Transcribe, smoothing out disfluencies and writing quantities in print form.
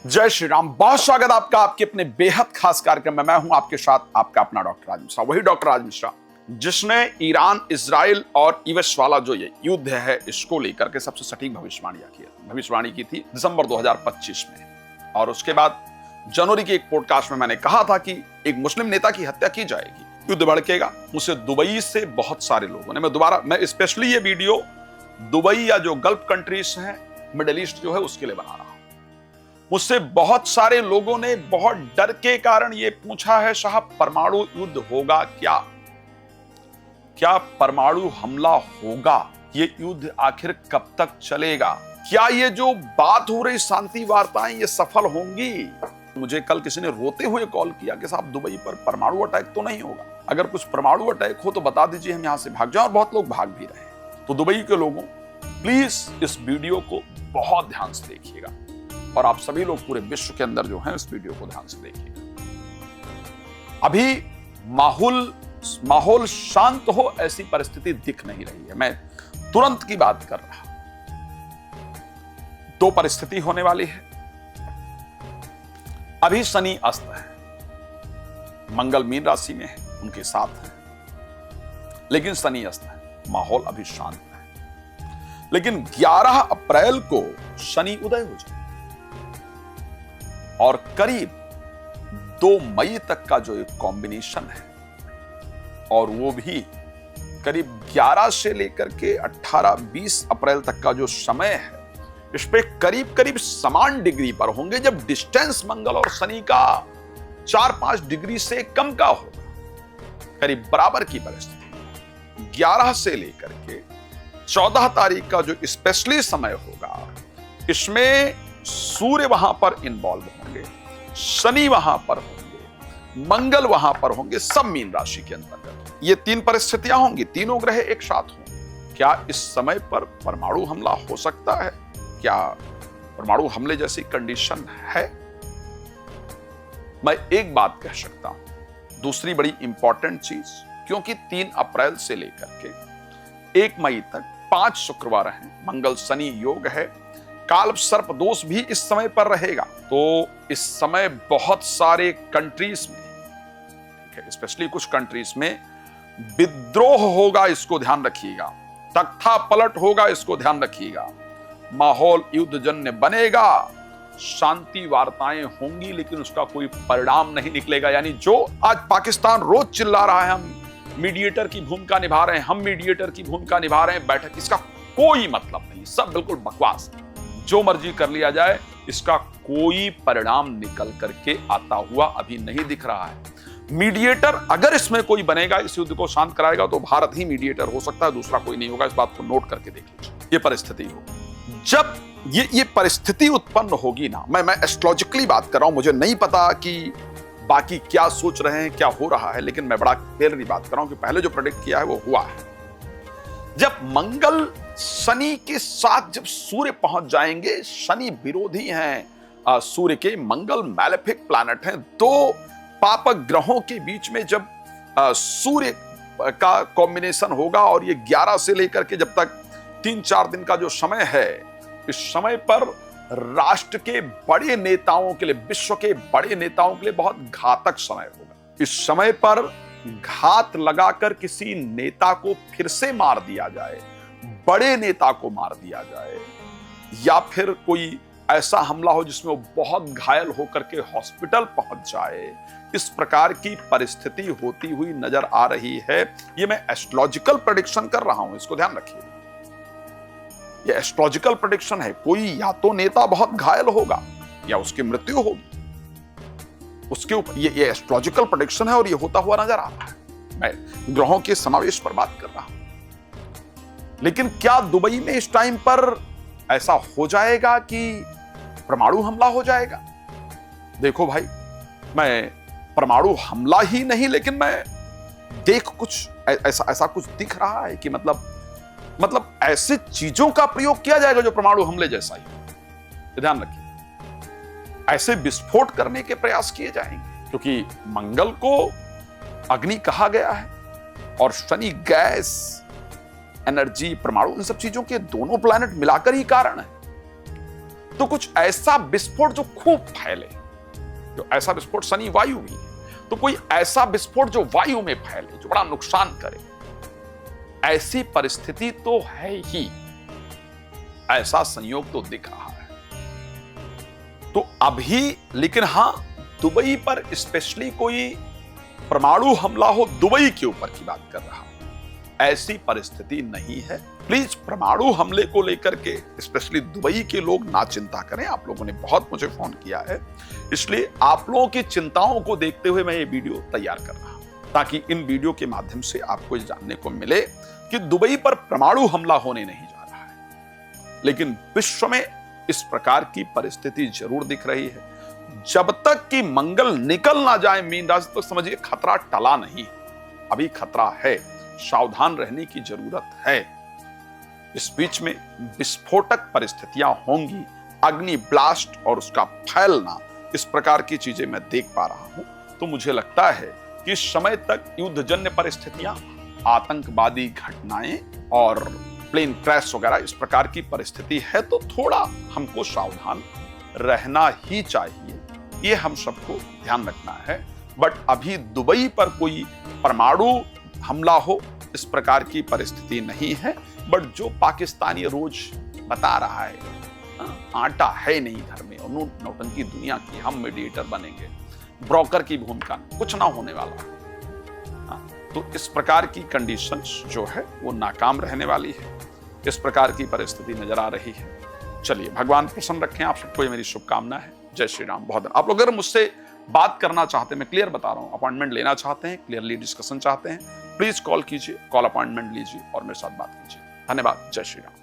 जय श्री राम। बहुत स्वागत आपका आपके अपने बेहद खास कार्यक्रम में। मैं हूं आपके साथ आपका अपना डॉक्टर राज मिश्रा, वही डॉक्टर राज मिश्रा जिसने ईरान, इजराइल और यूएस वाला जो ये युद्ध है इसको लेकर के सबसे सटीक भविष्यवाणी की थी दिसंबर 2025 में। और उसके बाद जनवरी के एक पॉडकास्ट में मैंने कहा था कि एक मुस्लिम नेता की हत्या की जाएगी, युद्ध भड़केगा। मुझसे दुबई से बहुत सारे लोगों ने, मैं स्पेशली ये वीडियो दुबई या जो गल्फ कंट्रीज हैं, मिडिल ईस्ट जो है उसके लिए बना रहा हूं। मुझसे बहुत सारे लोगों ने बहुत डर के कारण ये पूछा है, साहब परमाणु युद्ध होगा क्या? क्या परमाणु हमला होगा? ये युद्ध आखिर कब तक चलेगा? क्या ये जो बात हो रही शांति वार्ताएं ये सफल होंगी? मुझे कल किसी ने रोते हुए कॉल किया कि साहब दुबई पर परमाणु अटैक तो नहीं होगा, अगर कुछ परमाणु अटैक हो तो बता दीजिए, हम यहां से भाग जाएं। और बहुत लोग भाग भी रहे हैं। तो दुबई के लोगों, प्लीज इस वीडियो को बहुत ध्यान से देखिएगा और आप सभी लोग पूरे विश्व के अंदर जो हैं इस वीडियो को ध्यान से देखिएगा। अभी माहौल शांत हो ऐसी परिस्थिति दिख नहीं रही है। मैं तुरंत की बात कर रहा हूं। दो परिस्थिति होने वाली है। अभी शनि अस्त है, मंगल मीन राशि में है, उनके साथ है, लेकिन शनि अस्त है, माहौल अभी शांत है। लेकिन 11 अप्रैल को शनि उदय हो जाए और करीब 2 मई तक का जो एक कॉम्बिनेशन है, और वो भी करीब 11 से लेकर के 18-20 अप्रैल तक का जो समय है, इस पे करीब करीब समान डिग्री पर होंगे, जब डिस्टेंस मंगल और शनि का 4-5 डिग्री से कम का होगा, करीब बराबर की परिस्थिति। 11 से लेकर के 14 तारीख का जो स्पेशली समय होगा, इसमें सूर्य वहां पर इन्वॉल्व होंगे, शनि वहां पर होंगे, मंगल वहां पर होंगे, सब मीन राशि के अंतर्गत। ये 3 परिस्थितियां होंगी, तीनों ग्रह एक साथ होंगे। क्या इस समय पर परमाणु हमला हो सकता है? क्या परमाणु हमले जैसी कंडीशन है? मैं एक बात कह सकता हूं, दूसरी बड़ी इंपॉर्टेंट चीज, क्योंकि 3 अप्रैल से लेकर के 1 मई तक 5 शुक्रवार हैं, मंगल शनि योग है, काल सर्प दोष भी इस समय पर रहेगा। तो इस समय बहुत सारे कंट्रीज में, स्पेशली कुछ कंट्रीज में विद्रोह होगा, इसको ध्यान रखिएगा। तख्ता पलट होगा, इसको ध्यान रखिएगा। माहौल युद्धजन्य बनेगा, शांति वार्ताएं होंगी, लेकिन उसका कोई परिणाम नहीं निकलेगा। यानी जो आज पाकिस्तान रोज चिल्ला रहा है, हम मीडिएटर की भूमिका निभा रहे हैं, हम मीडिएटर की भूमिका निभा रहे हैं, बैठक, इसका कोई मतलब नहीं, सब बिल्कुल बकवास है। जो मर्जी कर लिया जाए, इसका कोई परिणाम निकल करके आता हुआ अभी नहीं दिख रहा है। मीडिएटर अगर इसमें कोई बनेगा, इस युद्ध को शांत कराएगा, तो भारत ही मीडिएटर हो सकता है, दूसरा कोई नहीं होगा। इस बात को नोट करके देख लीजिए। ये परिस्थिति होगी। जब ये परिस्थिति उत्पन्न होगी ना, मैं एस्ट्रोलॉजिकली बात कर रहा हूं, मुझे नहीं पता कि बाकी क्या सोच रहे हैं, क्या हो रहा है, लेकिन मैं बड़ा क्लियरली बात कर रहा हूं कि पहले जो प्रेडिक्ट किया है वो हुआ है। जब मंगल शनि के साथ जब सूर्य पहुंच जाएंगे, शनि विरोधी हैं सूर्य के, मंगल मैलेफिक प्लैनेट हैं, 2 पापक ग्रहों के बीच में जब सूर्य का कॉम्बिनेशन होगा, और ये 11 से लेकर के जब तक 3-4 दिन का जो समय है, इस समय पर राष्ट्र के बड़े नेताओं के लिए, विश्व के बड़े नेताओं के लिए बहुत घातक समय होगा। इस समय पर घात लगाकर किसी नेता को फिर से मार दिया जाए, बड़े नेता को मार दिया जाए, या फिर कोई ऐसा हमला हो जिसमें वो बहुत घायल होकर के हॉस्पिटल पहुंच जाए, इस प्रकार की परिस्थिति होती हुई नजर आ रही है। ये मैं एस्ट्रोलॉजिकल प्रेडिक्शन कर रहा हूं, इसको ध्यान रखिए। ये एस्ट्रोलॉजिकल प्रेडिक्शन है। कोई या तो नेता बहुत घायल होगा या उसकी मृत्यु होगी, उसके ऊपर ये एस्ट्रोलॉजिकल प्रेडिक्शन है और ये होता हुआ नजर आ रहा है। मैं ग्रहों के समावेश पर बात कर रहा हूं। लेकिन क्या दुबई में इस टाइम पर ऐसा हो जाएगा कि परमाणु हमला हो जाएगा? देखो भाई, मैं परमाणु हमला ही नहीं, लेकिन मैं देख कुछ ऐसा कुछ दिख रहा है कि मतलब ऐसे चीजों का प्रयोग किया जाएगा जो परमाणु हमले जैसा ही। ध्यान रखिए, ऐसे विस्फोट करने के प्रयास किए जाएंगे, क्योंकि मंगल को अग्नि कहा गया है और शनि गैस, एनर्जी, परमाणु, इन सब चीजों के दोनों प्लैनेट मिलाकर ही कारण है। तो कुछ ऐसा विस्फोट जो खूब फैले, जो ऐसा विस्फोट, शनि वायु भी है, तो कोई ऐसा विस्फोट जो वायु में फैले, जो बड़ा नुकसान करे, ऐसी परिस्थिति तो है ही, ऐसा संयोग तो दिख रहा है। तो अभी, लेकिन हां, दुबई पर स्पेशली कोई परमाणु हमला हो, दुबई के ऊपर की बात कर रहा हूं, ऐसी परिस्थिति नहीं है। प्लीज परमाणु हमले को लेकर के स्पेशली दुबई के लोग ना चिंता करें। आप लोगों ने बहुत मुझे फोन किया है, इसलिए आप लोगों की चिंताओं को देखते हुए मैं ये वीडियो तैयार कर रहा हूं, ताकि इन वीडियो के माध्यम से आपको जानने को मिले कि दुबई पर परमाणु हमला होने नहीं जा रहा है, लेकिन विश्व में इस प्रकार की परिस्थिति जरूर दिख रही है। जब तक कि मंगल निकल ना जाए मीन राशि, तो समझिए खतरा टला नहीं, अभी खतरा है, सावधान रहने की जरूरत है। इस बीच में विस्फोटक परिस्थितियां होंगी, अग्नि ब्लास्ट और उसका फैलना, इस प्रकार की चीजें मैं देख पा रहा हूं। तो मुझे लगता है कि इस समय तक युद्धजन्य परिस्थितियां, आतंकवादी घटनाएं और प्लेन क्रैश वगैरह इस प्रकार की परिस्थिति है, तो थोड़ा हमको सावधान रहना ही चाहिए, ये हम सबको ध्यान रखना है। बट अभी दुबई पर कोई परमाणु हमला हो, इस प्रकार की परिस्थिति नहीं है। बट जो पाकिस्तानी रोज बता रहा है, आटा है नहीं घर में और नौटंकी दुनिया की, हम मीडिएटर बनेंगे, ब्रोकर की भूमिका, कुछ ना होने वाला। तो इस प्रकार की कंडीशंस जो है वो नाकाम रहने वाली है, इस प्रकार की परिस्थिति नजर आ रही है। चलिए, भगवान प्रसन्न रखें आप सबको, ये मेरी शुभकामना है। जय श्री राम। बहुत आप लोग अगर मुझसे बात करना चाहते हैं, मैं क्लियर बता रहा हूं, अपॉइंटमेंट लेना चाहते हैं, क्लियरली डिस्कशन चाहते हैं, प्लीज कॉल कीजिए, कॉल अपॉइंटमेंट लीजिए और मेरे साथ बात कीजिए। धन्यवाद। जय श्री राम।